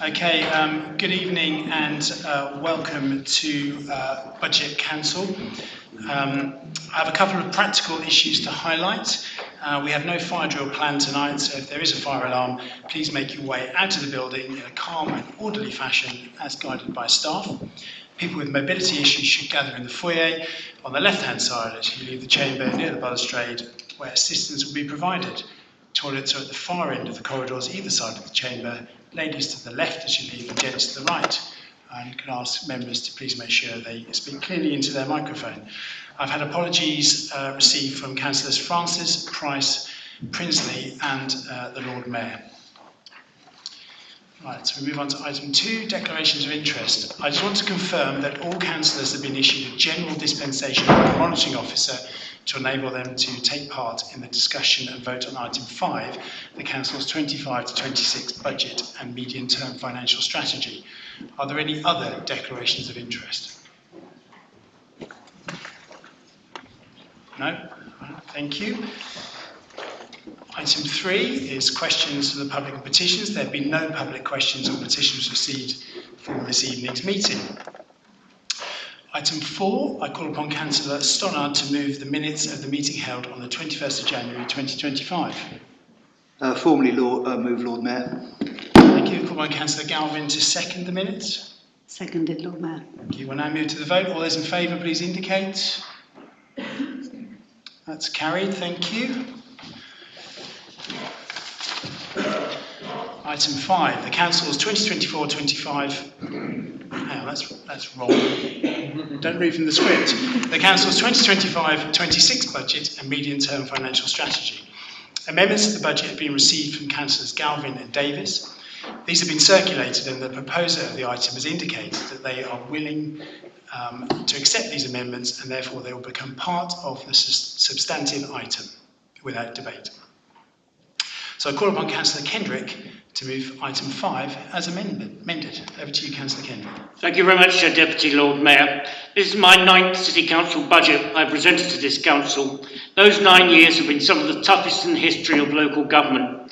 Okay, good evening and welcome to Budget Council. I have a couple of practical issues to highlight. We have no fire drill planned tonight, so if there is a fire alarm, please make your way out of the building in a calm and orderly fashion as guided by staff. People with mobility issues should gather in the foyer on the left-hand side as you leave the chamber near the balustrade, where assistance will be provided. Toilets are at the far end of the corridors either side of the chamber. Ladies to the left as you leave and gents to the right. And you can ask members to please make sure they speak clearly into their microphone. I've had apologies received from Councillors Francis, Price, Prinsley and the Lord Mayor. Right, so we move on to item 2, declarations of interest. I just want to confirm that all councillors have been issued a general dispensation by the monitoring officer to enable them to take part in the discussion and vote on item 5, the council's 25 to 26 budget and medium-term financial strategy. Are there any other declarations of interest? No? Thank you. Item 3 is questions from the public and petitions. There have been no public questions or petitions received for this evening's meeting. Item 4, I call upon Councillor Stannard to move the minutes of the meeting held on the 21st of January 2025. Formally move, Lord Mayor. Thank you. I call upon Councillor Galvin to second the minutes. Seconded, Lord Mayor. Thank you. We'll now move to the vote. All those in favour, please indicate. That's carried. Thank you. Item 5, the Council's 2024-25, hang on, that's wrong, don't read from the script. The Council's 2025-26 budget and medium-term financial strategy. Amendments to the budget have been received from Councillors Galvin and Davis. These have been circulated and the proposer of the item has indicated that they are willing to accept these amendments and therefore they will become part of the substantive item without debate. So I call upon Councillor Kendrick to move item 5 as amended. Over to you, Councillor Kendrick. Thank you very much, Deputy Lord Mayor. This is my 9th City Council budget I presented to this council. Those 9 years have been some of the toughest in the history of local government.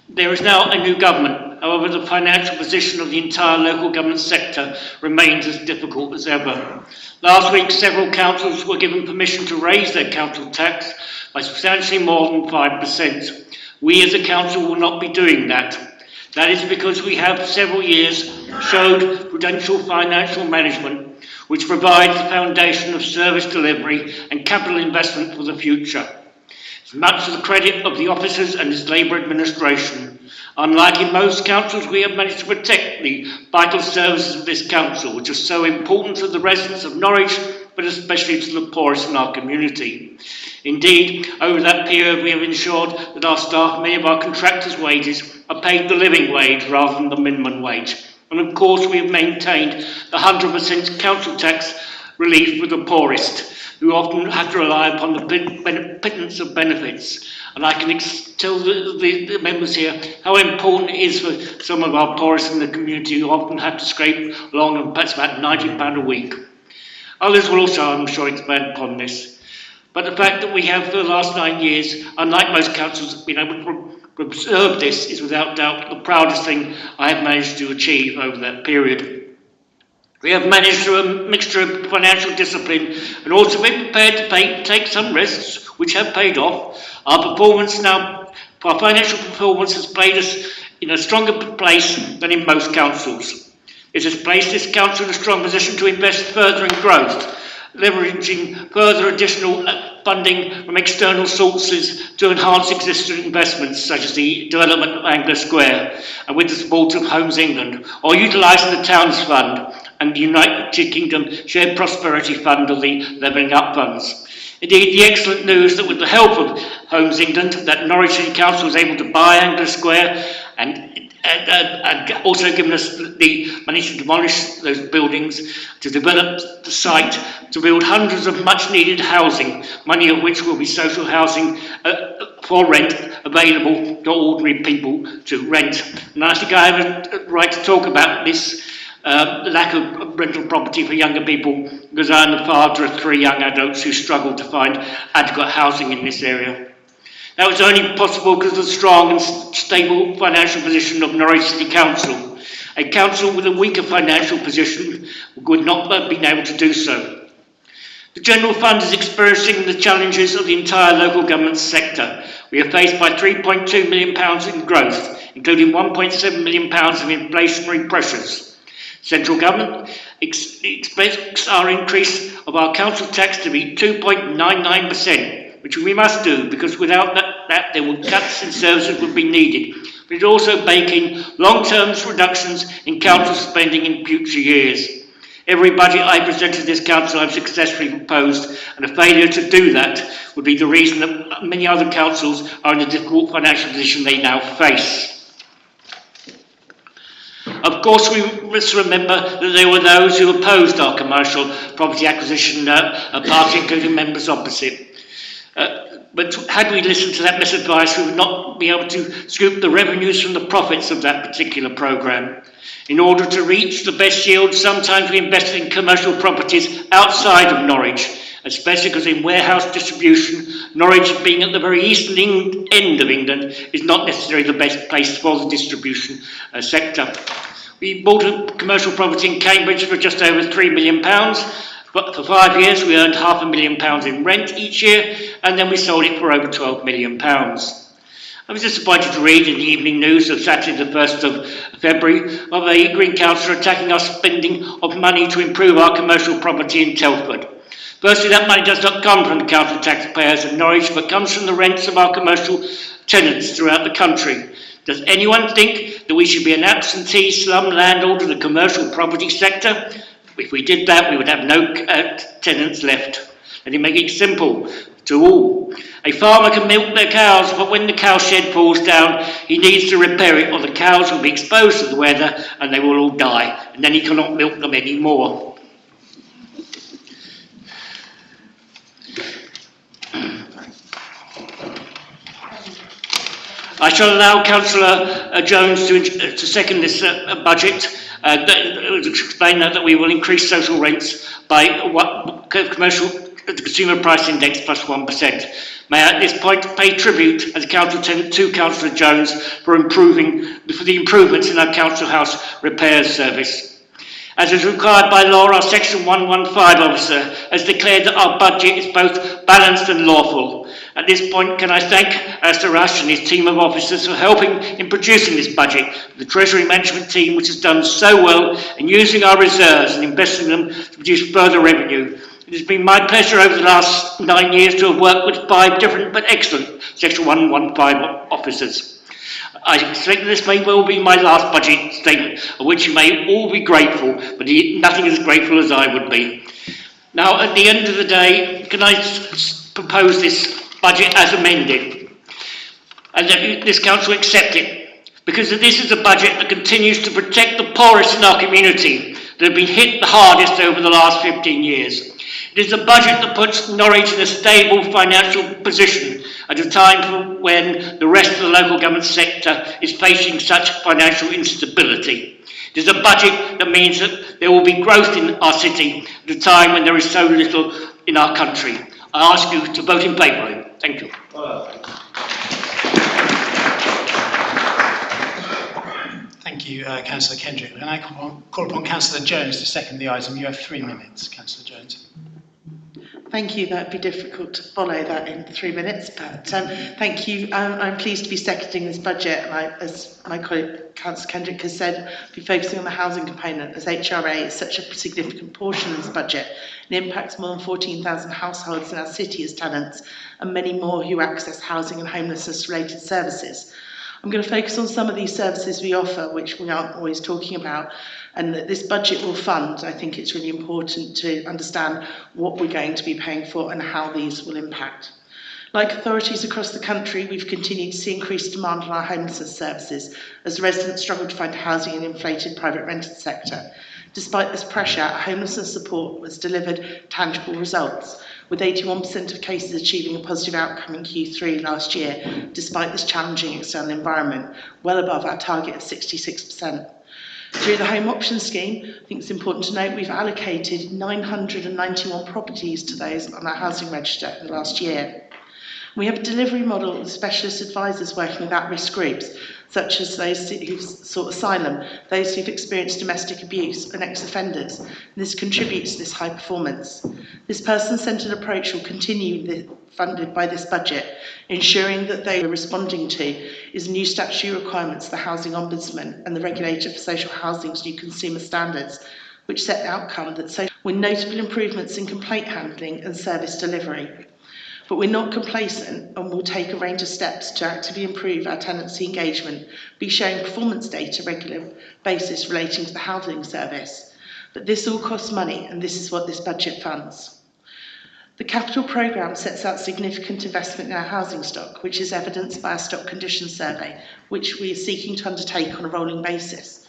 There is now a new government. However, the financial position of the entire local government sector remains as difficult as ever. Last week, several councils were given permission to raise their council tax by substantially more than 5%. We as a council will not be doing that. That is because we have several years showed prudential financial management, which provides the foundation of service delivery and capital investment for the future. It's much to the credit of the officers and its Labour administration. Unlike in most councils, we have managed to protect the vital services of this council, which are so important to the residents of Norwich, but especially to the poorest in our community. Indeed, over that period, we have ensured that our staff, many of our contractors' wages, are paid the living wage rather than the minimum wage. And of course, we have maintained the 100% council tax relief for the poorest, who often have to rely upon the pittance of benefits. And I can tell the members here how important it is for some of our poorest in the community who often have to scrape along and perhaps about £90 a week. Others will also, I'm sure, expand upon this. But the fact that we have for the last 9 years, unlike most councils, been able to observe this is without doubt the proudest thing I have managed to achieve over that period. We have managed through a mixture of financial discipline and also been prepared to take some risks, which have paid off. Our financial performance has placed us in a stronger place than in most councils. It has placed this council in a strong position to invest further in growth, leveraging further additional funding from external sources to enhance existing investments such as the development of Anglia Square and with the support of Homes England, or utilising the Towns Fund and the United Kingdom Shared Prosperity Fund or the Levelling Up Funds. Indeed, the excellent news that with the help of Homes England that Norwich City Council was able to buy Anglia Square and also given us the money to demolish those buildings, to develop the site, to build hundreds of much needed housing, money of which will be social housing for rent available to ordinary people to rent. And I think I have a right to talk about this lack of rental property for younger people because I am the father of 3 young adults who struggle to find adequate housing in this area. That was only possible because of the strong and stable financial position of Norwich City Council. A council with a weaker financial position would not have been able to do so. The General Fund is experiencing the challenges of the entire local government sector. We are faced by £3.2 million in growth, including £1.7 million of inflationary pressures. Central government expects our increase of our council tax to be 2.99%, which we must do because without that there will cuts in services would be needed. But it also baking long-term reductions in council spending in future years. Every budget I present to this council I've successfully proposed, and a failure to do that would be the reason that many other councils are in the difficult financial position they now face. Of course, we must remember that there were those who opposed our commercial property acquisition party, including members opposite. But had we listened to that misadvice, we would not be able to scoop the revenues from the profits of that particular programme. In order to reach the best yield, sometimes we invested in commercial properties outside of Norwich, especially because in warehouse distribution, Norwich being at the very eastern end of England is not necessarily the best place for the distribution sector. We bought a commercial property in Cambridge for just over £3 million, but for 5 years we earned £500,000 in rent each year, and then we sold it for over £12 million. I was disappointed to read in the evening news of Saturday the 1st of February of a Green councillor attacking our spending of money to improve our commercial property in Telford. Firstly, that money does not come from the council taxpayers of Norwich, but comes from the rents of our commercial tenants throughout the country. Does anyone think that we should be an absentee slum landlord of the commercial property sector? If we did that, we would have no tenants left. Let me make it simple to all. A farmer can milk their cows, but when the cow shed falls down, he needs to repair it, or the cows will be exposed to the weather and they will all die, and then he cannot milk them anymore. I shall allow Councillor Jones to second this budget. Explain that we will increase social rents by the Consumer Price Index plus 1%. May I at this point pay tribute as a council tenant to Councillor Jones for the improvements in our council house repairs service. As is required by law, our Section 115 officer has declared that our budget is both balanced and lawful. At this point, can I thank Alistair Rush and his team of officers for helping in producing this budget, the Treasury Management team, which has done so well in using our reserves and investing them to produce further revenue. It has been my pleasure over the last 9 years to have worked with 5 different but excellent Section 115 officers. I expect this may well be my last budget statement, of which you may all be grateful, but nothing as grateful as I would be. Now, at the end of the day, can I propose this budget as amended, and that this council accept it, because this is a budget that continues to protect the poorest in our community that have been hit the hardest over the last 15 years. It is a budget that puts Norwich in a stable financial position at a time when the rest of the local government sector is facing such financial instability. It is a budget that means that there will be growth in our city at a time when there is so little in our country. I ask you to vote in favour of it. Thank you. Thank you, Councillor Kendrick. And I call upon Councillor Jones to second the item. You have 3 minutes, Councillor Jones. Thank you. That would be difficult to follow that in 3 minutes, but thank you. I'm pleased to be seconding this budget. And as my colleague Councillor Kendrick has said, be focusing on the housing component, as HRA is such a significant portion of this budget. It impacts more than 14,000 households in our city as tenants, and many more who access housing and homelessness related services. I'm going to focus on some of these services we offer, which we aren't always talking about, and that this budget will fund. I think it's really important to understand what we're going to be paying for and how these will impact. Like authorities across the country, we've continued to see increased demand on our homelessness services as residents struggle to find housing in the inflated private rented sector. Despite this pressure, homelessness support has delivered tangible results, with 81% of cases achieving a positive outcome in Q3 last year, despite this challenging external environment, well above our target of 66%. Through the Home Option Scheme, I think it's important to note we've allocated 991 properties to those on our housing register in the last year. We have a delivery model with specialist advisors working with at-risk groups, such as those who've sought asylum, those who've experienced domestic abuse and ex-offenders. And this contributes to this high performance. This person-centred approach will continue funded by this budget, ensuring that they are responding to is new statutory requirements, the Housing Ombudsman and the Regulator for Social Housing's new consumer standards, which set the outcome that with notable improvements in complaint handling and service delivery. But we're not complacent and will take a range of steps to actively improve our tenancy engagement, be sharing performance data on a regular basis relating to the housing service. But this all costs money, and this is what this budget funds. The capital programme sets out significant investment in our housing stock, which is evidenced by our stock condition survey, which we are seeking to undertake on a rolling basis.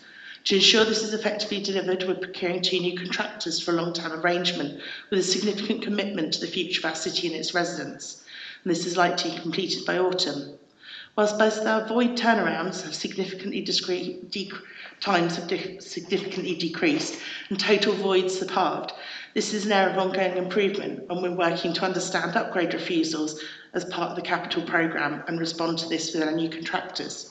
To ensure this is effectively delivered, we're procuring 2 new contractors for a long-term arrangement with a significant commitment to the future of our city and its residents. And this is likely to be completed by autumn. Whilst both our void turnarounds have significantly decreased and total voids have halved, this is an area of ongoing improvement, and we're working to understand upgrade refusals as part of the capital programme and respond to this with our new contractors.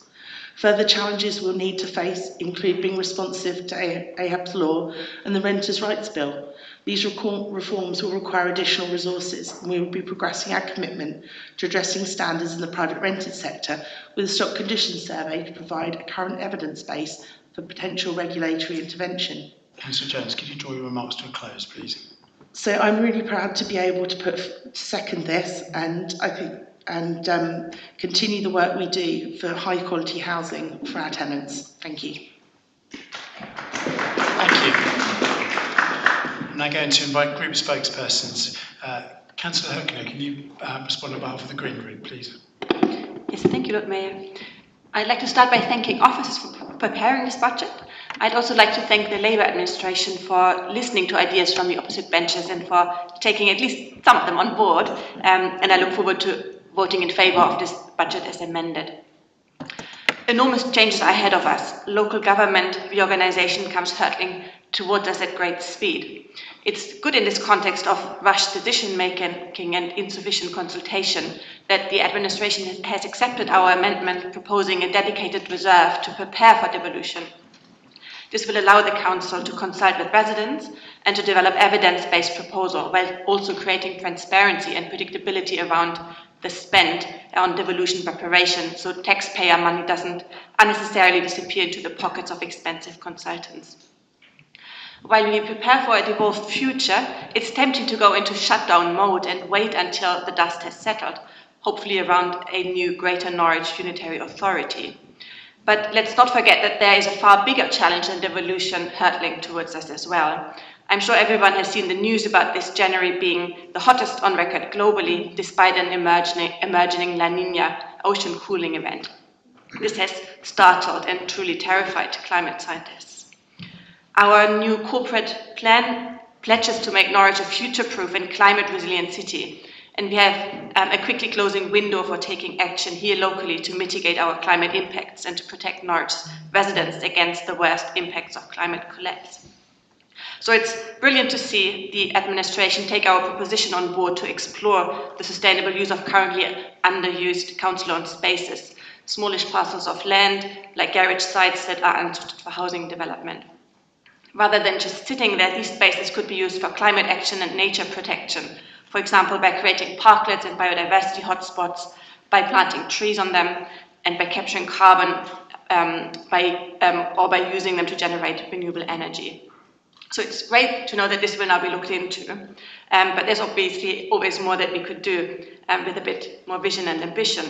Further challenges we'll need to face include being responsive to AHAB's law and the Renters' Rights Bill. These reforms will require additional resources, and we will be progressing our commitment to addressing standards in the private rented sector with a stock condition survey to provide a current evidence base for potential regulatory intervention. Councillor Jones, could you draw your remarks to a close, please? So I'm really proud to be able to second this, and I think continue the work we do for high quality housing for our tenants. Thank you. Thank you. I'm now going to invite group spokespersons. Councillor Hoekner, can you respond on behalf of the Green Group, please? Yes, thank you, Lord Mayor. I'd like to start by thanking officers for preparing this budget. I'd also like to thank the Labour administration for listening to ideas from the opposite benches and for taking at least some of them on board. And I look forward to voting in favour of this budget as amended. Enormous changes are ahead of us. Local government reorganisation comes hurtling towards us at great speed. It's good in this context of rushed decision making and insufficient consultation that the administration has accepted our amendment proposing a dedicated reserve to prepare for devolution. This will allow the Council to consult with residents and to develop evidence-based proposal while also creating transparency and predictability around the spend on devolution preparation, so taxpayer money doesn't unnecessarily disappear into the pockets of expensive consultants. While we prepare for a devolved future, it's tempting to go into shutdown mode and wait until the dust has settled, hopefully around a new Greater Norwich Unitary Authority. But let's not forget that there is a far bigger challenge than devolution hurtling towards us as well. I'm sure everyone has seen the news about this January being the hottest on record globally, despite an emerging La Nina ocean cooling event. This has startled and truly terrified climate scientists. Our new corporate plan pledges to make Norwich a future-proof and climate-resilient city, and we have a quickly closing window for taking action here locally to mitigate our climate impacts and to protect Norwich's residents against the worst impacts of climate collapse. So it's brilliant to see the administration take our proposition on board to explore the sustainable use of currently underused council-owned spaces, smallish parcels of land like garage sites that are unsuited for housing development. Rather than just sitting there, these spaces could be used for climate action and nature protection, for example, by creating parklets and biodiversity hotspots, by planting trees on them, and by capturing carbon or by using them to generate renewable energy. So it's great to know that this will now be looked into, but there's obviously always more that we could do with a bit more vision and ambition.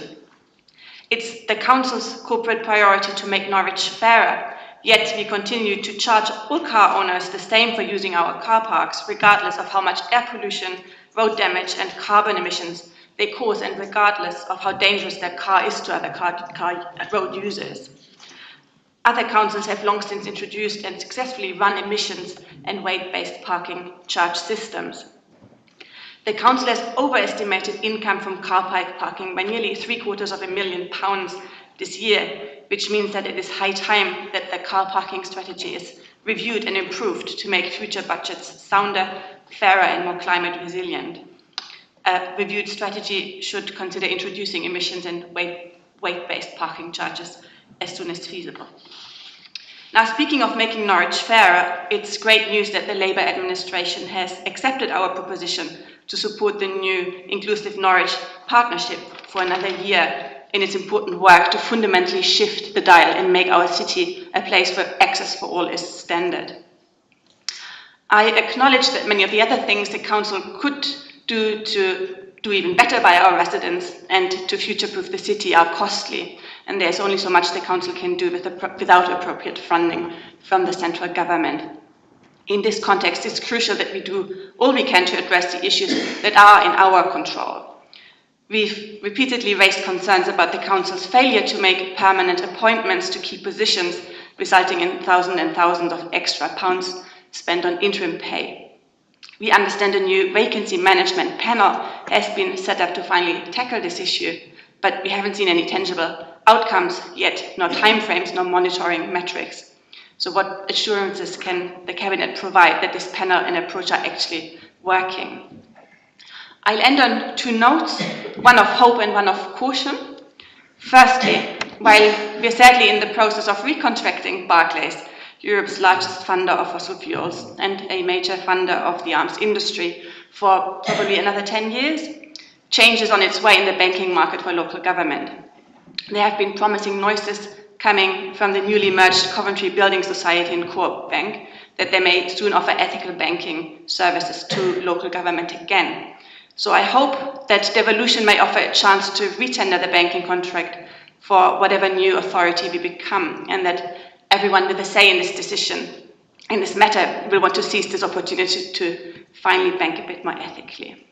It's the Council's corporate priority to make Norwich fairer, yet we continue to charge all car owners the same for using our car parks, regardless of how much air pollution, road damage and carbon emissions they cause, and regardless of how dangerous their car is to other road users. Other councils have long since introduced and successfully run emissions and weight-based parking charge systems. The council has overestimated income from car parking by nearly £750,000 this year, which means that it is high time that the car parking strategy is reviewed and improved to make future budgets sounder, fairer and more climate resilient. a reviewed strategy should consider introducing emissions and weight-based parking charges as soon as feasible. Now, speaking of making Norwich fairer, it's great news that the Labour administration has accepted our proposition to support the new Inclusive Norwich partnership for another year in its important work to fundamentally shift the dial and make our city a place where access for all is standard. I acknowledge that many of the other things the Council could do to do even better by our residents and to future-proof the city are costly, and there's only so much the Council can do without appropriate funding from the central government. In this context, it's crucial that we do all we can to address the issues that are in our control. We've repeatedly raised concerns about the Council's failure to make permanent appointments to key positions, resulting in thousands and thousands of extra pounds spent on interim pay. We understand a new vacancy management panel has been set up to finally tackle this issue, but we haven't seen any tangible outcomes yet, nor timeframes, nor monitoring metrics. So what assurances can the Cabinet provide that this panel and approach are actually working? I'll end on two notes, one of hope and one of caution. Firstly, while we're sadly in the process of recontracting Barclays, Europe's largest funder of fossil fuels and a major funder of the arms industry, for probably another 10 years, change is on its way in the banking market for local government. There have been promising noises coming from the newly merged Coventry Building Society and Co-op Bank that they may soon offer ethical banking services to local government again. So I hope that devolution may offer a chance to retender the banking contract for whatever new authority we become, and that everyone with a say in this decision, in this matter, will want to seize this opportunity to finally bank a bit more ethically.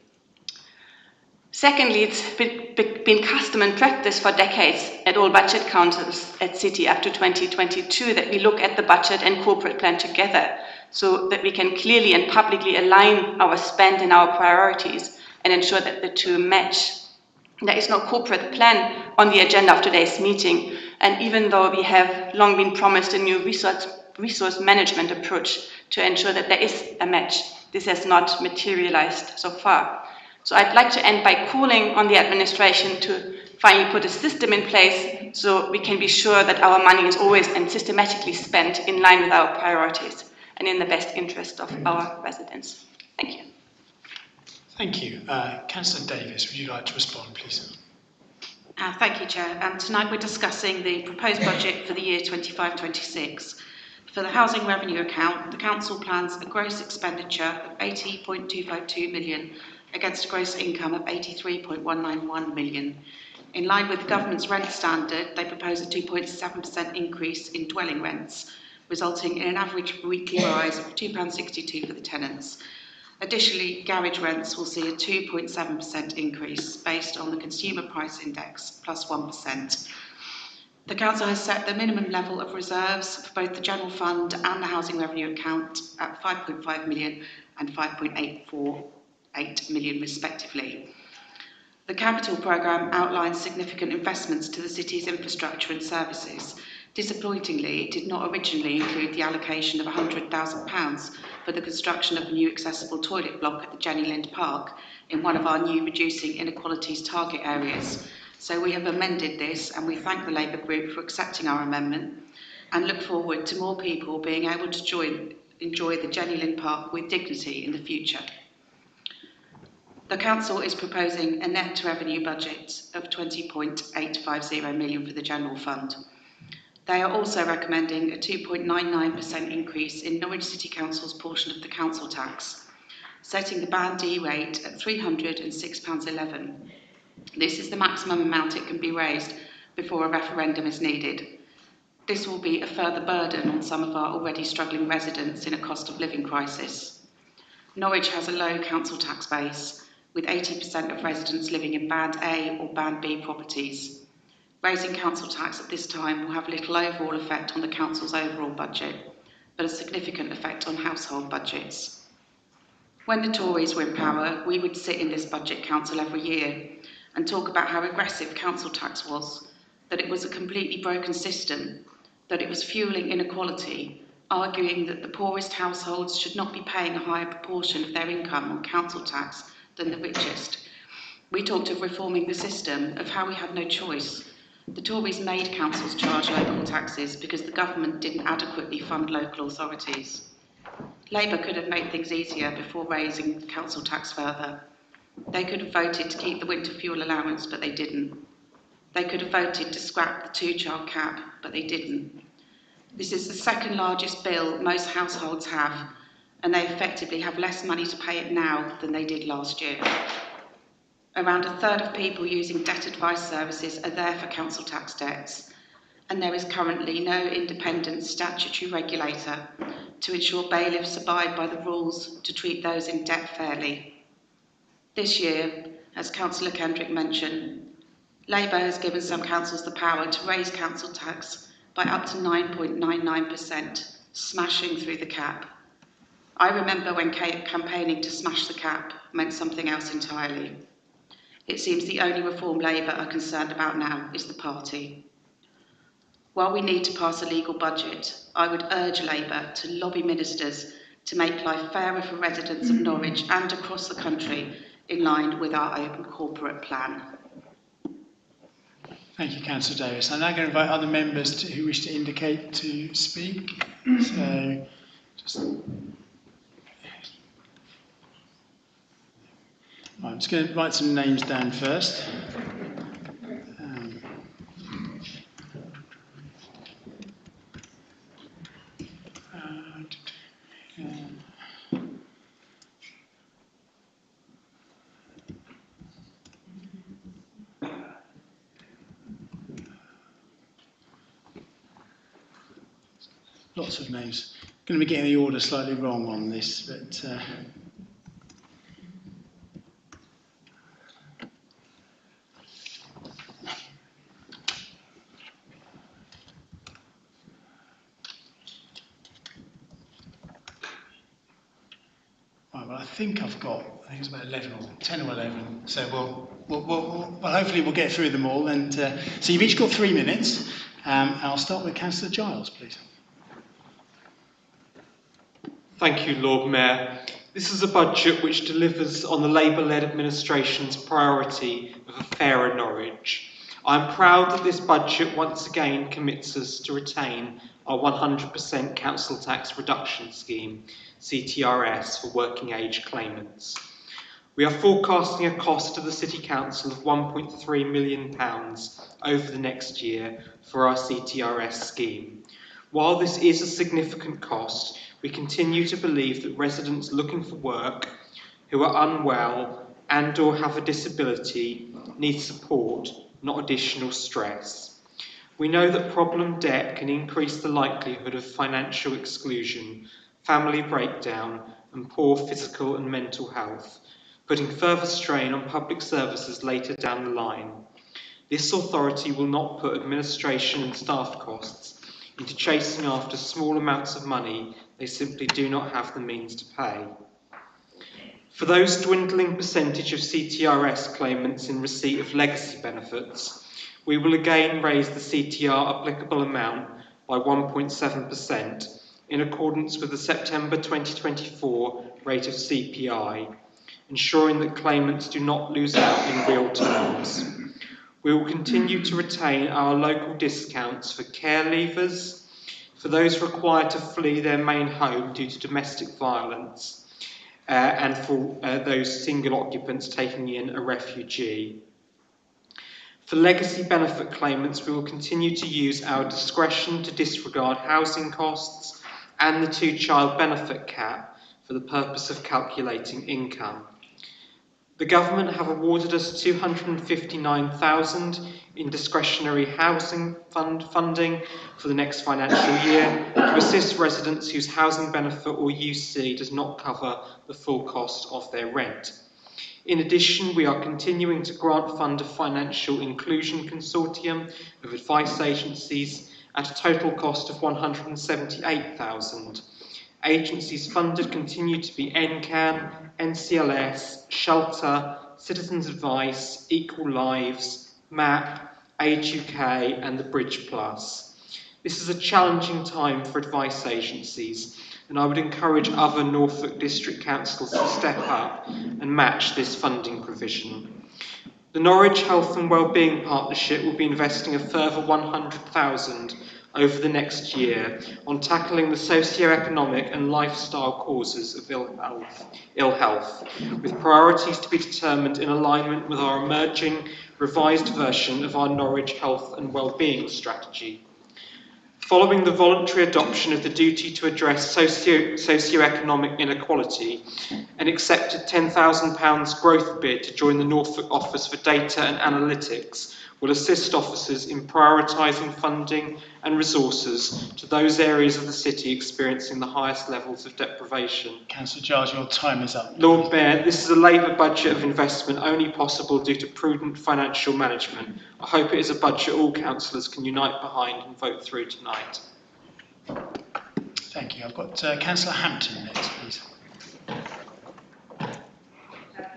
Secondly, it's been custom and practice for decades at all budget councils at City up to 2022 that we look at the budget and corporate plan together so that we can clearly and publicly align our spend and our priorities and ensure that the two match. There is no corporate plan on the agenda of today's meeting, and even though we have long been promised a new resource management approach to ensure that there is a match, this has not materialized so far. So I'd like to end by calling on the administration to finally put a system in place so we can be sure that our money is always and systematically spent in line with our priorities and in the best interest of our residents. Thank you. Thank you. Councillor Davis, would you like to respond, please? Thank you, Chair. Tonight we're discussing the proposed budget for the year 25-26. For the housing revenue account, the Council plans a gross expenditure of 80.252 million against a gross income of 83.191 million. In line with the government's rent standard, they propose a 2.7% increase in dwelling rents, resulting in an average weekly rise of £2.62 for the tenants. Additionally, garage rents will see a 2.7% increase based on the Consumer Price Index plus 1%. The Council has set the minimum level of reserves for both the General Fund and the Housing Revenue Account at 5.5 million and 5.848 million respectively. The Capital Programme outlines significant investments to the city's infrastructure and services. Disappointingly, it did not originally include the allocation of £100,000 for the construction of a new accessible toilet block at the Jenny Lind Park in one of our new Reducing Inequalities target areas. So we have amended this, and we thank the Labour Group for accepting our amendment and look forward to more people being able to enjoy the Jenny Lind Park with dignity in the future. The Council is proposing a net revenue budget of 20.850 million for the General Fund. They are also recommending a 2.99% increase in Norwich City Council's portion of the council tax, setting the Band D rate at £306.11. This is the maximum amount it can be raised before a referendum is needed. This will be a further burden on some of our already struggling residents in a cost of living crisis. Norwich has a low council tax base, with 80% of residents living in Band A or Band B properties. Raising council tax at this time will have little overall effect on the council's overall budget, but a significant effect on household budgets. When the Tories were in power, we would sit in this budget council every year and talk about how aggressive council tax was, that it was a completely broken system, that it was fuelling inequality, arguing that the poorest households should not be paying a higher proportion of their income on council tax than the richest. We talked of reforming the system, of how we had no choice. The Tories made councils charge local taxes because the government didn't adequately fund local authorities. Labour could have made things easier before raising council tax further. They could have voted to keep the winter fuel allowance, but they didn't. They could have voted to scrap the two-child cap, but they didn't. This is the second largest bill most households have, and they effectively have less money to pay it now than they did last year. Around a third of people using debt advice services are there for council tax debts, and there is currently no independent statutory regulator to ensure bailiffs abide by the rules to treat those in debt fairly. This year, as Councillor Kendrick mentioned, Labour has given some councils the power to raise council tax by up to 9.99%, smashing through the cap. I remember when campaigning to smash the cap meant something else entirely. It seems the only reform Labour are concerned about now is the party. While we need to pass a legal budget, I would urge Labour to lobby ministers to make life fairer for residents of Norwich and across the country in line with our open corporate plan. Thank you, Councillor Davis. I'm now going to invite other members who wish to indicate to speak. So, I'm just going to write some names down first. Lots of names. Going to be getting the order slightly wrong on this, but right, well, I think it's about 11 or 10 or 11. So we'll hopefully we'll get through them all. And so you've each got 3 minutes. I'll start with Councillor Giles, please. Thank you, Lord Mayor. This is a budget which delivers on the Labour-led administration's priority of a fairer Norwich. I'm proud that this budget once again commits us to retain our 100% council tax reduction scheme, CTRS, for working age claimants. We are forecasting a cost to the City Council of £1.3 million over the next year for our CTRS scheme. While this is a significant cost, we continue to believe that residents looking for work who are unwell and/or have a disability need support, not additional stress. We know that problem debt can increase the likelihood of financial exclusion, family breakdown, and poor physical and mental health, putting further strain on public services later down the line. This authority will not put administration and staff costs into chasing after small amounts of money they simply do not have the means to pay. For those dwindling percentage of CTRS claimants in receipt of legacy benefits, we will again raise the CTR applicable amount by 1.7% in accordance with the September 2024 rate of CPI, ensuring that claimants do not lose out in real terms. We will continue to retain our local discounts for care leavers, for those required to flee their main home due to domestic violence, and for those single occupants taking in a refugee. For legacy benefit claimants, we will continue to use our discretion to disregard housing costs and the two-child benefit cap for the purpose of calculating income. The government have awarded us £259,000 in discretionary housing funding for the next financial year to assist residents whose housing benefit or UC does not cover the full cost of their rent. In addition, we are continuing to grant fund a financial inclusion consortium of advice agencies at a total cost of £178,000. Agencies funded continue to be NCAN, NCLS, Shelter, Citizens Advice, Equal Lives, MAP, Age UK and the Bridge Plus. This is a challenging time for advice agencies, and I would encourage other Norfolk District Councils to step up and match this funding provision. The Norwich Health and Wellbeing Partnership will be investing a further £100,000 over the next year on tackling the socio-economic and lifestyle causes of ill health, with priorities to be determined in alignment with our emerging revised version of our Norwich Health and Wellbeing strategy. Following the voluntary adoption of the duty to address socio-economic inequality, an accepted £10,000 growth bid to join the Norfolk Office for Data and Analytics will assist officers in prioritising funding and resources to those areas of the city experiencing the highest levels of deprivation. Councillor Giles, your time is up. Lord Mayor, this is a Labour budget of investment only possible due to prudent financial management. I hope it is a budget all councillors can unite behind and vote through tonight. Thank you. I've got Councillor Hampton next, please.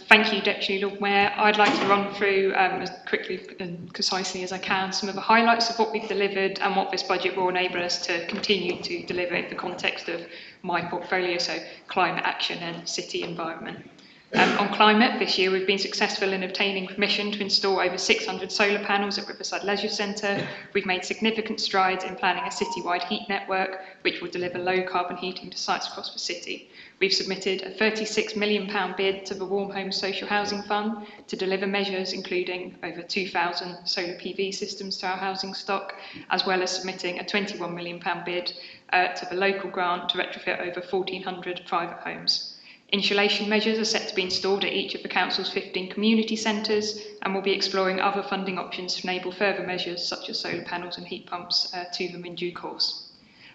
Thank you, Deputy Lord Mayor. I'd like to run through as quickly and concisely as I can some of the highlights of what we've delivered and what this budget will enable us to continue to deliver in the context of my portfolio, so climate action and city environment. On climate, this year we've been successful in obtaining permission to install over 600 solar panels at Riverside Leisure Centre. We've made significant strides in planning a citywide heat network which will deliver low carbon heating to sites across the city. We've submitted a £36 million bid to the Warm Homes Social Housing Fund to deliver measures including over 2,000 solar PV systems to our housing stock, as well as submitting a £21 million bid to the local grant to retrofit over 1,400 private homes. Insulation measures are set to be installed at each of the council's 15 community centres, and we'll be exploring other funding options to enable further measures such as solar panels and heat pumps to them in due course.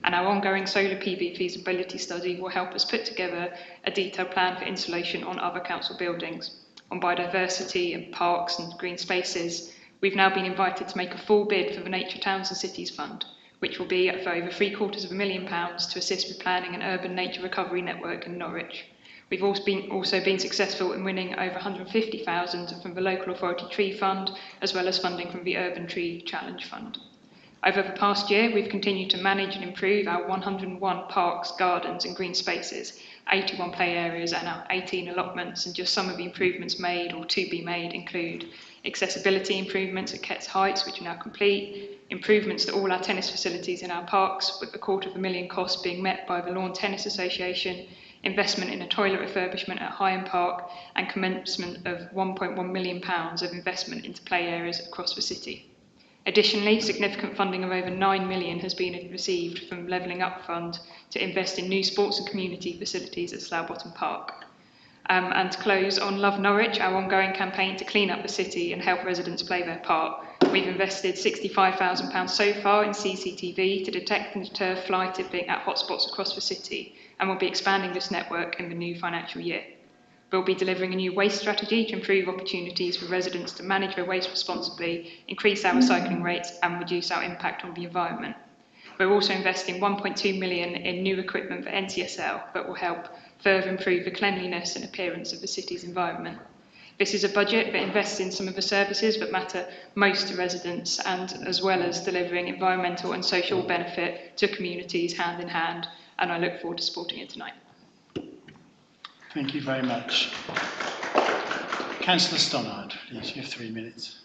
And our ongoing solar PV feasibility study will help us put together a detailed plan for insulation on other council buildings. On biodiversity and parks and green spaces, we've now been invited to make a full bid for the Nature Towns and Cities Fund, which will be for over £750,000 to assist with planning an urban nature recovery network in Norwich. We've also been successful in winning over £150,000 from the Local Authority Tree Fund, as well as funding from the Urban Tree Challenge Fund. Over the past year, we've continued to manage and improve our 101 parks, gardens and green spaces, 81 play areas and our 18 allotments, and just some of the improvements made or to be made include accessibility improvements at Ketts Heights, which are now complete, improvements to all our tennis facilities in our parks, with the £250,000 cost being met by the Lawn Tennis Association, investment in a toilet refurbishment at Hyam Park, and commencement of £1.1 million of investment into play areas across the city. Additionally, significant funding of over £9 million has been received from Levelling Up Fund to invest in new sports and community facilities at Slough Bottom Park. And to close, on Love Norwich, our ongoing campaign to clean up the city and help residents play their part. We've invested £65,000 so far in CCTV to detect and deter fly tipping at hotspots across the city, and we'll be expanding this network in the new financial year. We'll be delivering a new waste strategy to improve opportunities for residents to manage their waste responsibly, increase our recycling rates and reduce our impact on the environment. We're also investing £1.2 million in new equipment for NCSL that will help further improve the cleanliness and appearance of the city's environment. This is a budget that invests in some of the services that matter most to residents, and as well as delivering environmental and social benefit to communities hand in hand, and I look forward to supporting it tonight. Thank you very much. Councillor Stannard, please, you have 3 minutes.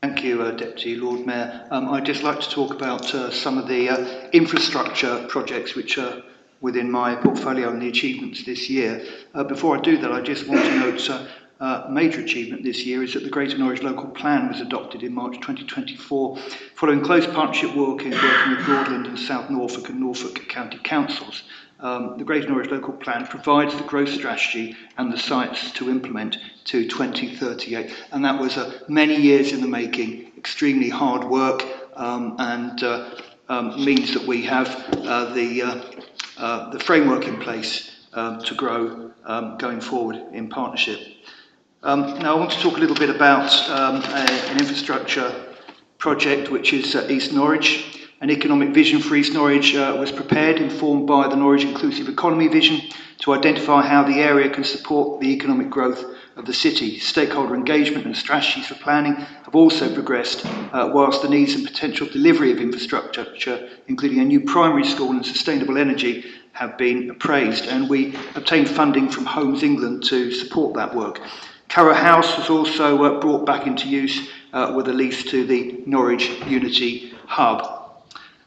Thank you, Deputy Lord Mayor. I'd just like to talk about some of the infrastructure projects which are within my portfolio and the achievements this year. Before I do that, I just want to note a major achievement this year is that the Greater Norwich Local Plan was adopted in March 2024, following close partnership working with Broadland and South Norfolk and Norfolk County Councils. The Greater Norwich Local Plan provides the growth strategy and the sites to implement to 2038, and that was many years in the making, extremely hard work, and means that we have the framework in place to grow going forward in partnership. Now I want to talk a little bit about an infrastructure project which is East Norwich. An economic vision for East Norwich was prepared, informed by the Norwich Inclusive Economy Vision, to identify how the area can support the economic growth of the city. Stakeholder engagement and strategies for planning have also progressed, whilst the needs and potential delivery of infrastructure, including a new primary school and sustainable energy, have been appraised, and we obtained funding from Homes England to support that work. Currow House was also brought back into use with a lease to the Norwich Unity Hub.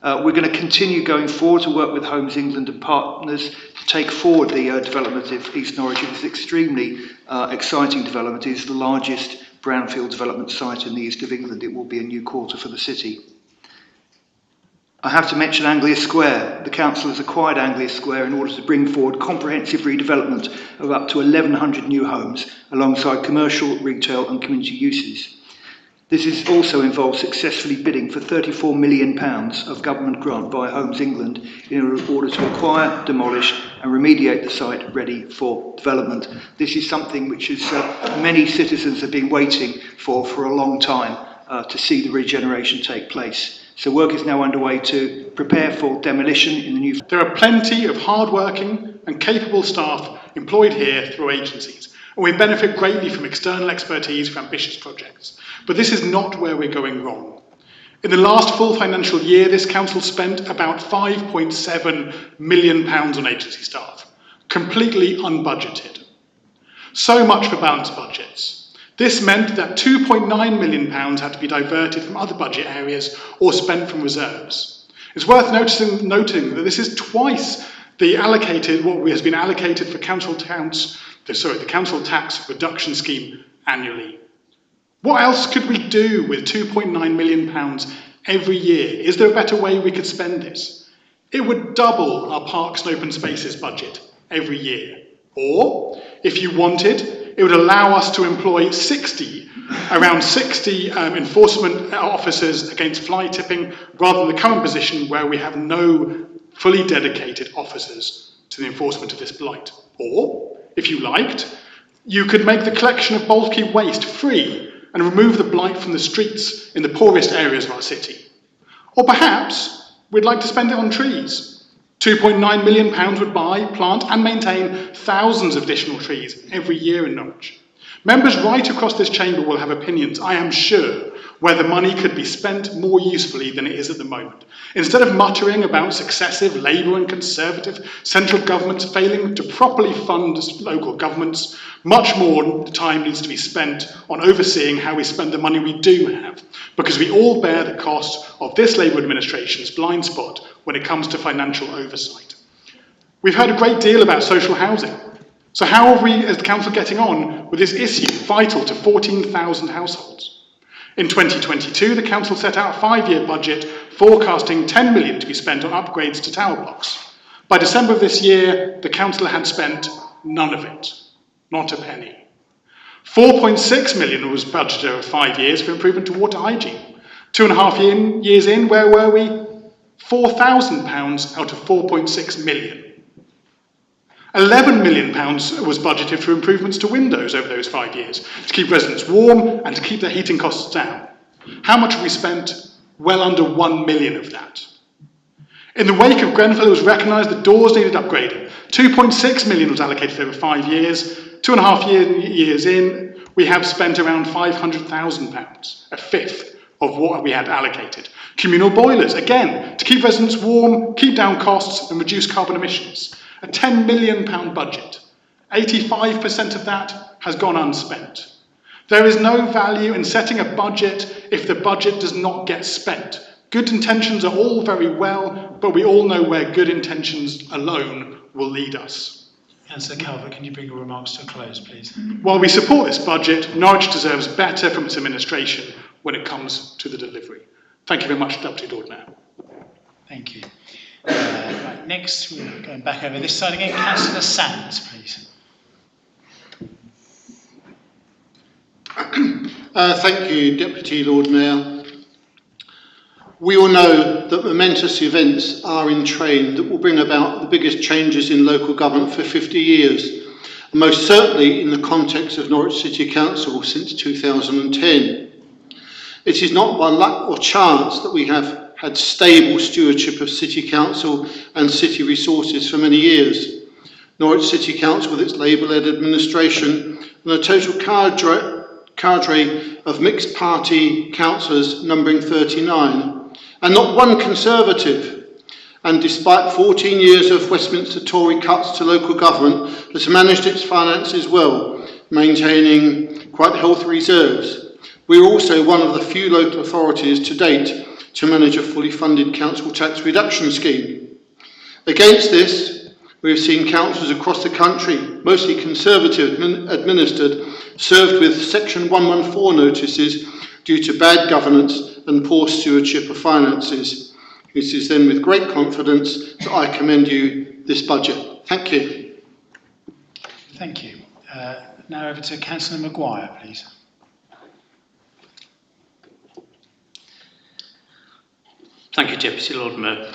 We're going to continue going forward to work with Homes England and partners to take forward the development of East Norwich. It is an extremely exciting development. It is the largest brownfield development site in the east of England. It will be a new quarter for the city. I have to mention Anglia Square. The council has acquired Anglia Square in order to bring forward comprehensive redevelopment of up to 1,100 new homes alongside commercial, retail and community uses. This is also involved successfully bidding for £34 million of government grant via Homes England in order to acquire, demolish and remediate the site ready for development. This is something which many citizens have been waiting for a long time to see the regeneration take place. So work is now underway to prepare for demolition in the new... There are plenty of hard-working and capable staff employed here through agencies, and we benefit greatly from external expertise for ambitious projects. But this is not where we're going wrong. In the last full financial year, this council spent about £5.7 million on agency staff, completely unbudgeted. So much for balanced budgets. This meant that £2.9 million had to be diverted from other budget areas or spent from reserves. It's worth noting that this is twice the what has been allocated for the council tax reduction scheme annually. What else could we do with £2.9 million every year? Is there a better way we could spend this? It would double our parks and open spaces budget every year. Or, if you wanted, it would allow us to employ around 60 enforcement officers against fly tipping, rather than the current position where we have no fully dedicated officers to the enforcement of this blight. Or, if you liked, you could make the collection of bulky waste free and remove the blight from the streets in the poorest areas of our city. Or perhaps we'd like to spend it on trees. £2.9 million would buy, plant and maintain thousands of additional trees every year in Norwich. Members right across this chamber will have opinions, I am sure, where the money could be spent more usefully than it is at the moment. Instead of muttering about successive Labour and Conservative central governments failing to properly fund local governments, much more time needs to be spent on overseeing how we spend the money we do have, because we all bear the cost of this Labour administration's blind spot when it comes to financial oversight. We've heard a great deal about social housing. So how are we as the council getting on with this issue vital to 14,000 households? In 2022, the council set out a 5-year budget forecasting £10 million to be spent on upgrades to tower blocks. By December of this year, the council had spent none of it, not a penny. £4.6 million was budgeted over 5 years for improvement to water hygiene. 2.5 years in, where were we? £4,000 out of £4.6 million. £11 million was budgeted for improvements to windows over those 5 years to keep residents warm and to keep their heating costs down. How much have we spent? Well under £1 million of that. In the wake of Grenfell, it was recognised that doors needed upgrading. £2.6 million was allocated over 5 years. 2.5 years in, we have spent around £500,000, a fifth of what we had allocated. Communal boilers, again, to keep residents warm, keep down costs and reduce carbon emissions. A £10 million budget. 85% of that has gone unspent. There is no value in setting a budget if the budget does not get spent. Good intentions are all very well, but we all know where good intentions alone will lead us. Councillor Calvert, can you bring your remarks to a close, please? While we support this budget, Norwich deserves better from its administration when it comes to the delivery. Thank you very much, Deputy Lord Mayor. Thank you. Right, next, we're going back over this side again. Councillor Sands, please. Thank you, Deputy Lord Mayor. We all know that momentous events are in train that will bring about the biggest changes in local government for 50 years, and most certainly in the context of Norwich City Council since 2010. It is not by luck or chance that we have had stable stewardship of City Council and city resources for many years. Norwich City Council, with its Labour-led administration and a total cadre of mixed party councillors numbering 39, and not one Conservative, and despite 14 years of Westminster Tory cuts to local government, has managed its finances well, maintaining quite healthy reserves. We are also one of the few local authorities to date to manage a fully funded council tax reduction scheme. Against this, we have seen councils across the country, mostly Conservative administered, served with Section 114 notices due to bad governance and poor stewardship of finances. It is then with great confidence that I commend you this budget. Thank you. Thank you. Now over to Councillor Maguire, please. Thank you, Deputy Lord Mayor.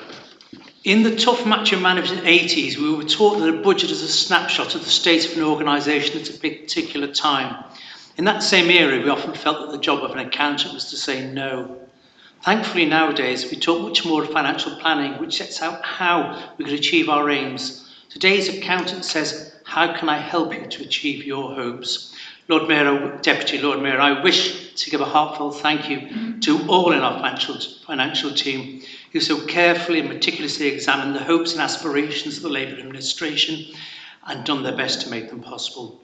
In the tough macho management 80s, we were taught that a budget is a snapshot of the state of an organisation at a particular time. In that same era, we often felt that the job of an accountant was to say no. Thankfully, nowadays, we talk much more of financial planning, which sets out how we could achieve our aims. Today's accountant says, how can I help you to achieve your hopes? Lord Mayor, Deputy Lord Mayor, I wish to give a heartfelt thank you to all in our financial team who so carefully and meticulously examined the hopes and aspirations of the Labour administration and done their best to make them possible.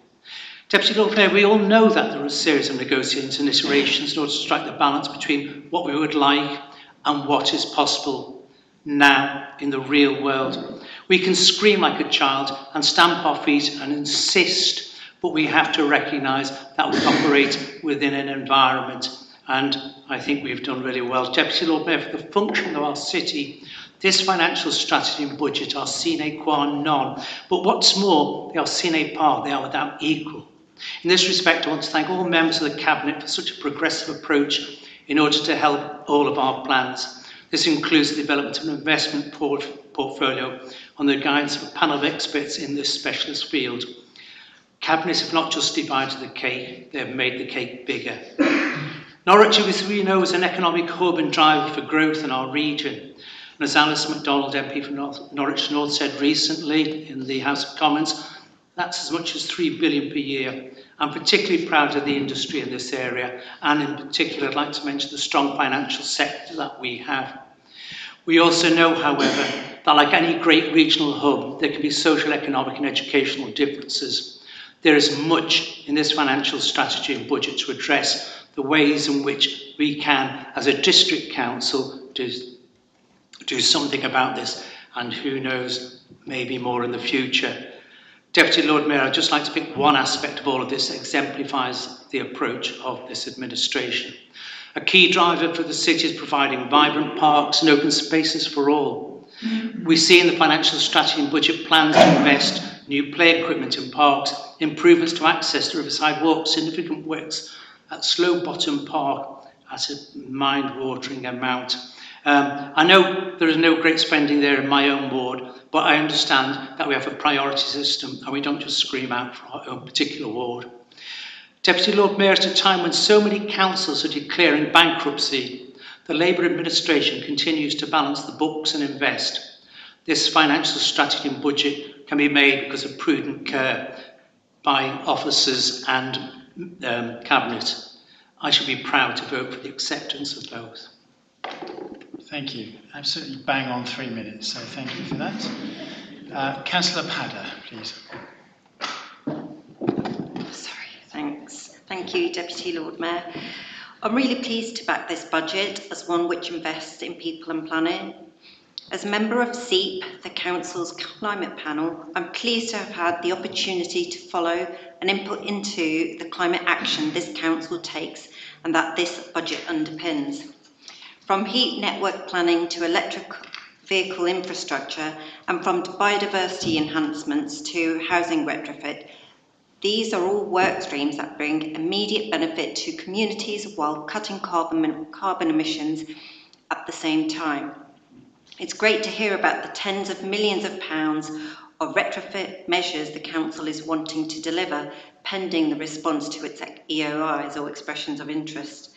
Deputy Lord Mayor, we all know that there are a series of negotiations and iterations in order to strike the balance between what we would like and what is possible now in the real world. We can scream like a child and stamp our feet and insist, but we have to recognise that we operate within an environment, and I think we've done really well. Deputy Lord Mayor, for the function of our city, this financial strategy and budget are sine qua non, but what's more, they are sine par, they are without equal. In this respect, I want to thank all members of the Cabinet for such a progressive approach in order to help all of our plans. This includes the development of an investment portfolio on the guidance of a panel of experts in this specialist field. Cabinets have not just divided the cake, they have made the cake bigger. Norwich, as we know, is an economic hub and driver for growth in our region. And as Alice MacDonald, MP for Norwich North, said recently in the House of Commons, that's as much as £3 billion per year. I'm particularly proud of the industry in this area, and in particular, I'd like to mention the strong financial sector that we have. We also know, however, that like any great regional hub, there can be social, economic and educational differences. There is much in this financial strategy and budget to address the ways in which we can, as a district council, do something about this, and who knows, maybe more in the future. Deputy Lord Mayor, I'd just like to pick one aspect of all of this that exemplifies the approach of this administration. A key driver for the city is providing vibrant parks and open spaces for all. We see in the financial strategy and budget plans to invest new play equipment in parks, improvements to access to Riverside Walk, significant works at Slow Bottom Park at a mind-watering amount. I know there is no great spending there in my own ward, but I understand that we have a priority system and we don't just scream out for our own particular ward. Deputy Lord Mayor, at a time when so many councils are declaring bankruptcy, the Labour administration continues to balance the books and invest. This financial strategy and budget can be made because of prudent care by officers and Cabinet. I should be proud to vote for the acceptance of both. Thank you. Absolutely bang on 3 minutes, so thank you for that. Councillor Padder, please. Sorry, thanks. Thank you, Deputy Lord Mayor. I'm really pleased to back this budget as one which invests in people and planet. As a member of SEEP, the Council's climate panel, I'm pleased to have had the opportunity to follow and input into the climate action this Council takes and that this budget underpins. From heat network planning to electric vehicle infrastructure and from biodiversity enhancements to housing retrofit, these are all work streams that bring immediate benefit to communities while cutting carbon emissions at the same time. It's great to hear about the tens of millions of pounds of retrofit measures the Council is wanting to deliver, pending the response to its EOIs or expressions of interest.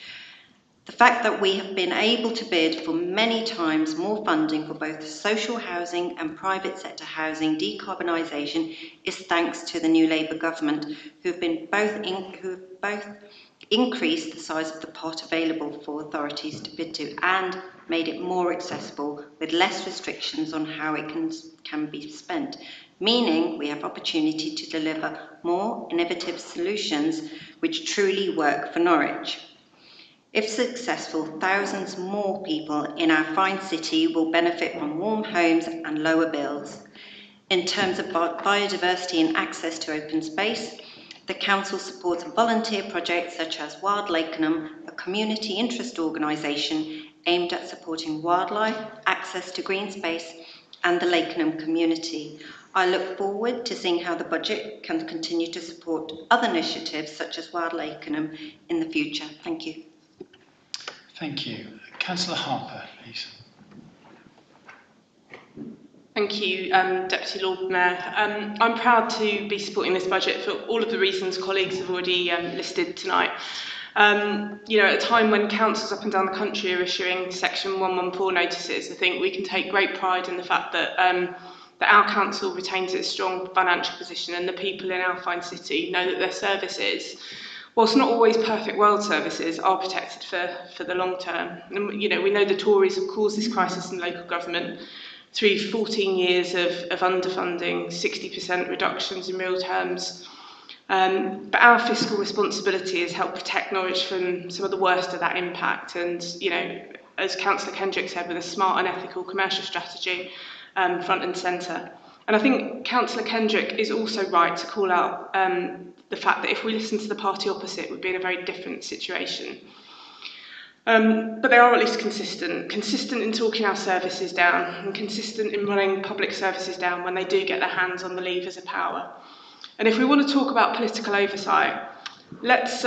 The fact that we have been able to bid for many times more funding for both social housing and private sector housing decarbonisation is thanks to the new Labour government, who have both increased the size of the pot available for authorities to bid to and made it more accessible with less restrictions on how it can be spent, meaning we have opportunity to deliver more innovative solutions which truly work for Norwich. If successful, thousands more people in our fine city will benefit from warm homes and lower bills. In terms of biodiversity and access to open space, the Council supports volunteer projects such as Wild Lakenham, a community interest organisation aimed at supporting wildlife, access to green space and the Lakenham community. I look forward to seeing how the budget can continue to support other initiatives such as Wild Lakenham in the future. Thank you. Thank you. Councillor Harper, please. Thank you, Deputy Lord Mayor. I'm proud to be supporting this budget for all of the reasons colleagues have already listed tonight. You know, at a time when councils up and down the country are issuing Section 114 notices, I think we can take great pride in the fact that that our council retains its strong financial position and the people in our fine city know that their services, whilst not always perfect world services, are protected for the long term. And, you know, we know the Tories have caused this crisis in local government through 14 years of underfunding, 60% reductions in real terms. But our fiscal responsibility has helped protect Norwich from some of the worst of that impact. And, you know, as Councillor Kendrick said, with a smart and ethical commercial strategy front and centre. And I think Councillor Kendrick is also right to call out the fact that if we listen to the party opposite, we'd be in a very different situation. But they are at least consistent in talking our services down and consistent in running public services down when they do get their hands on the levers of power. And if we want to talk about political oversight, let's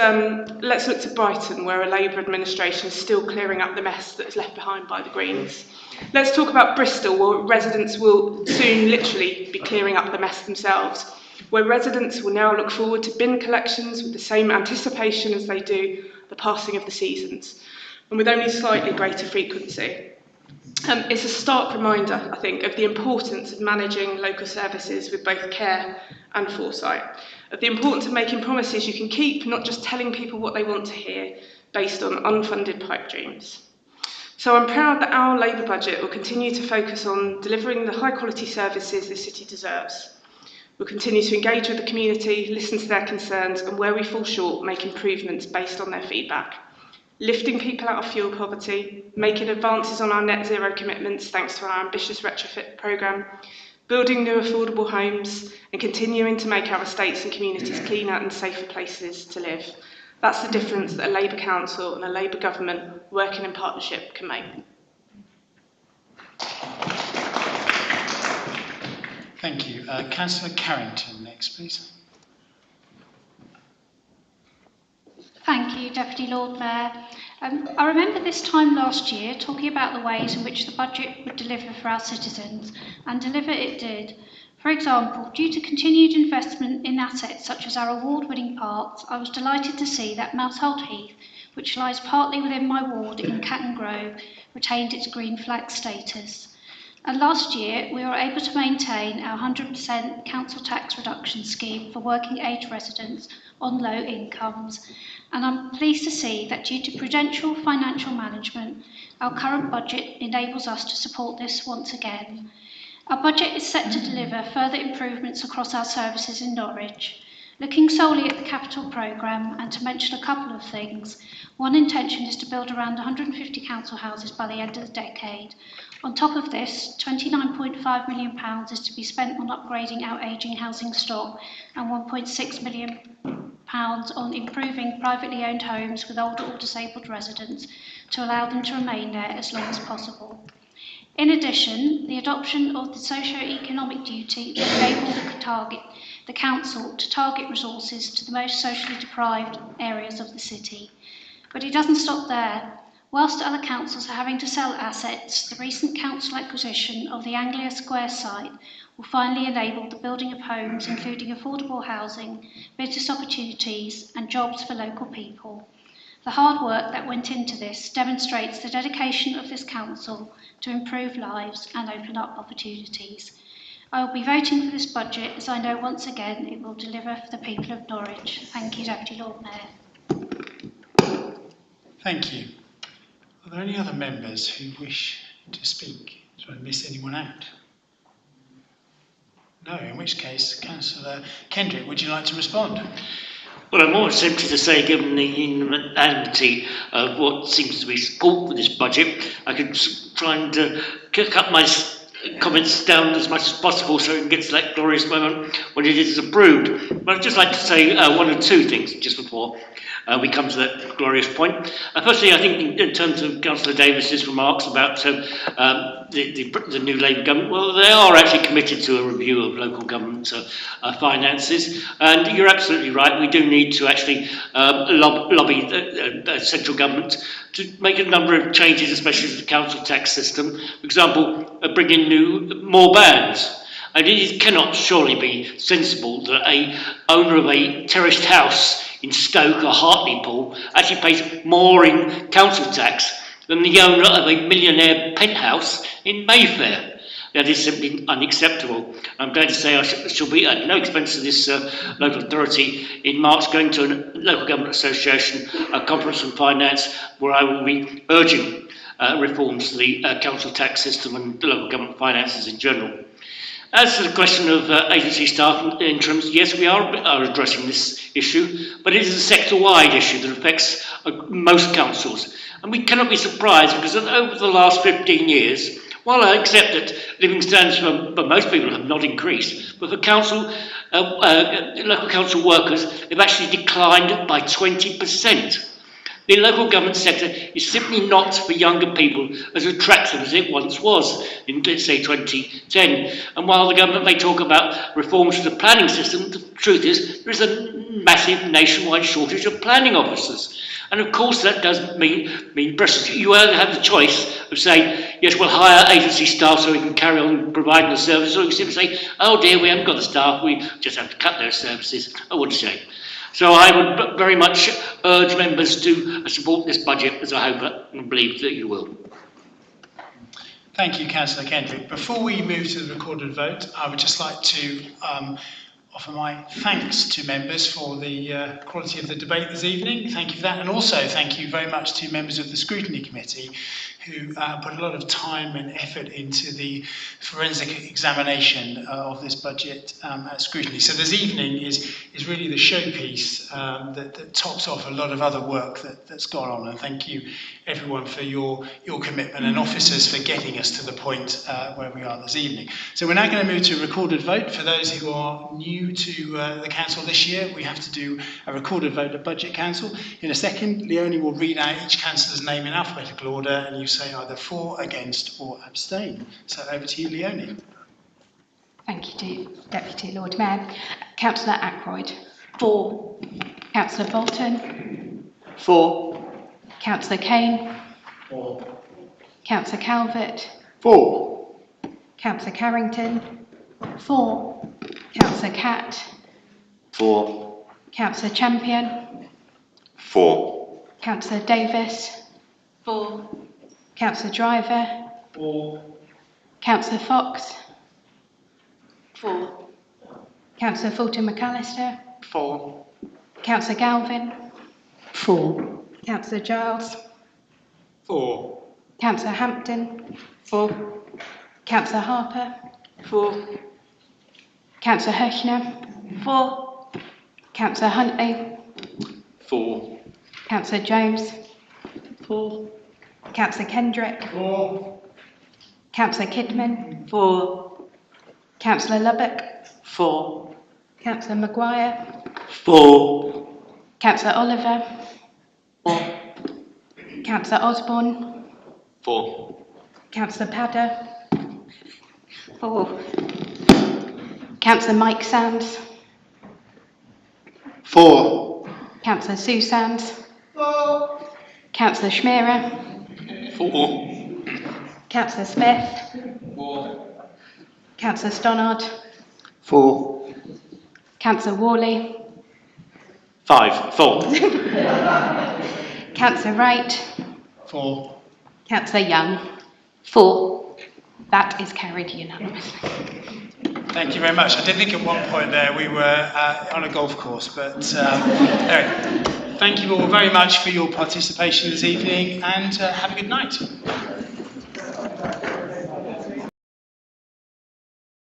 look to Brighton, where a Labour administration is still clearing up the mess that is left behind by the Greens. Let's talk about Bristol, where residents will soon literally be clearing up the mess themselves, where residents will now look forward to bin collections with the same anticipation as they do the passing of the seasons, and with only slightly greater frequency. It's a stark reminder, I think, of the importance of managing local services with both care and foresight, of the importance of making promises you can keep, not just telling people what they want to hear based on unfunded pipe dreams. So I'm proud that our Labour budget will continue to focus on delivering the high quality services the city deserves. We'll continue to engage with the community, listen to their concerns, and where we fall short, make improvements based on their feedback. Lifting people out of fuel poverty, making advances on our net zero commitments thanks to our ambitious retrofit programme, building new affordable homes, and continuing to make our estates and communities cleaner and safer places to live. That's the difference that a Labour council and a Labour government working in partnership can make. Thank you. Councillor Carrington next, please. Thank you, Deputy Lord Mayor. I remember this time last year talking about the ways in which the budget would deliver for our citizens, and deliver it did. For example, due to continued investment in assets such as our award-winning parks, I was delighted to see that Moushold Heath, which lies partly within my ward in Catton Grove, retained its green flag status. And last year, we were able to maintain our 100% council tax reduction scheme for working age residents on low incomes. And I'm pleased to see that due to prudential financial management, our current budget enables us to support this once again. Our budget is set to deliver further improvements across our services in Norwich. Looking solely at the capital programme, and to mention a couple of things, one intention is to build around 150 council houses by the end of the decade. On top of this, £29.5 million is to be spent on upgrading our ageing housing stock and £1.6 million on improving privately owned homes with older or disabled residents to allow them to remain there as long as possible. In addition, the adoption of the socio-economic duty will enable the council to target resources to the most socially deprived areas of the city. But it doesn't stop there. Whilst other councils are having to sell assets, the recent council acquisition of the Anglia Square site will finally enable the building of homes, including affordable housing, business opportunities and jobs for local people. The hard work that went into this demonstrates the dedication of this council to improve lives and open up opportunities. I will be voting for this budget as I know once again it will deliver for the people of Norwich. Thank you, Deputy Lord Mayor. Thank you. Are there any other members who wish to speak? Do I miss anyone out? No, in which case, Councillor Kendrick, would you like to respond? Well, I'm always tempted to say, given the unanimity of what seems to be support for this budget, I could try and cut my comments down as much as possible so we can get to that glorious moment when it is approved. But I'd just like to say one or two things just before we come to that glorious point. Firstly, I think in terms of Councillor Davis's remarks about the new Labour government, well, they are actually committed to a review of local government finances, and you're absolutely right, we do need to actually lobby the central government to make a number of changes, especially to the council tax system. For example, bring in more bans. And it cannot surely be sensible that a owner of a terraced house in Stoke or Hartlepool actually pays more in council tax than the owner of a millionaire penthouse in Mayfair. That is simply unacceptable. I'm glad to say I shall be at no expense to this local authority in March going to a local government association conference on finance where I will be urging reforms to the council tax system and the local government finances in general. As to the question of agency staff and interims, yes, we are addressing this issue, but it is a sector-wide issue that affects most councils. And we cannot be surprised because over the last 15 years, while I accept that living standards for most people have not increased, but for local council workers, they've actually declined by 20%. The local government sector is simply not for younger people as attractive as it once was in, let's say, 2010. And while the government may talk about reforms to the planning system, the truth is there is a massive nationwide shortage of planning officers. And of course that does mean pressure. You either have the choice of saying, yes, we'll hire agency staff so we can carry on providing the service, or you simply say, oh dear, we haven't got the staff, we just have to cut their services. Oh, what a shame. So I would very much urge members to support this budget, as I hope and believe that you will. Thank you, Councillor Kendrick. Before we move to the recorded vote, I would just like to offer my thanks to members for the quality of the debate this evening. Thank you for that. And also thank you very much to members of the Scrutiny Committee who put a lot of time and effort into the forensic examination of this budget at Scrutiny. So this evening is really the showpiece that tops off a lot of other work that's gone on. And thank you everyone for your commitment and officers for getting us to the point where we are this evening. So we're now going to move to a recorded vote. For those who are new to the council this year, we have to do a recorded vote at Budget Council. In a second, Leonie will read out each councillor's name in alphabetical order and you say either for, against or abstain. So over to you, Leonie. Thank you, Deputy Lord Mayor. Councillor Ackroyd. For. Councillor Bolton. For. Councillor Kane. For. Councillor Calvert. For. Councillor Carrington. For. Councillor Catt. For. Councillor Champion. For. Councillor Davis. For. Councillor Driver. For. Councillor Fox. For. Councillor Fulton McAllister. For. Councillor Galvin. For. Councillor Giles. For. Councillor Hampton. For. Councillor Harper. For. Councillor Hirschner. For. Councillor Huntley. For. Councillor Jones. For. Councillor Kendrick. For. Councillor Kidman. For. Councillor Lubbock. For. Councillor Maguire. For. Councillor Oliver. For. Councillor Osborne. For. Councillor Padder. For. Councillor Mike Sands. For. Councillor Sue Sands. For. Councillor Schmerer. For. Councillor Smith. For. Councillor Stonnard. For. Councillor Worley. 5. For. Councillor Wright. For. Councillor Young. 4. That is carried unanimously. Thank you very much. I did think at one point there we were on a golf course, but anyway, thank you all very much for your participation this evening, and have a good night.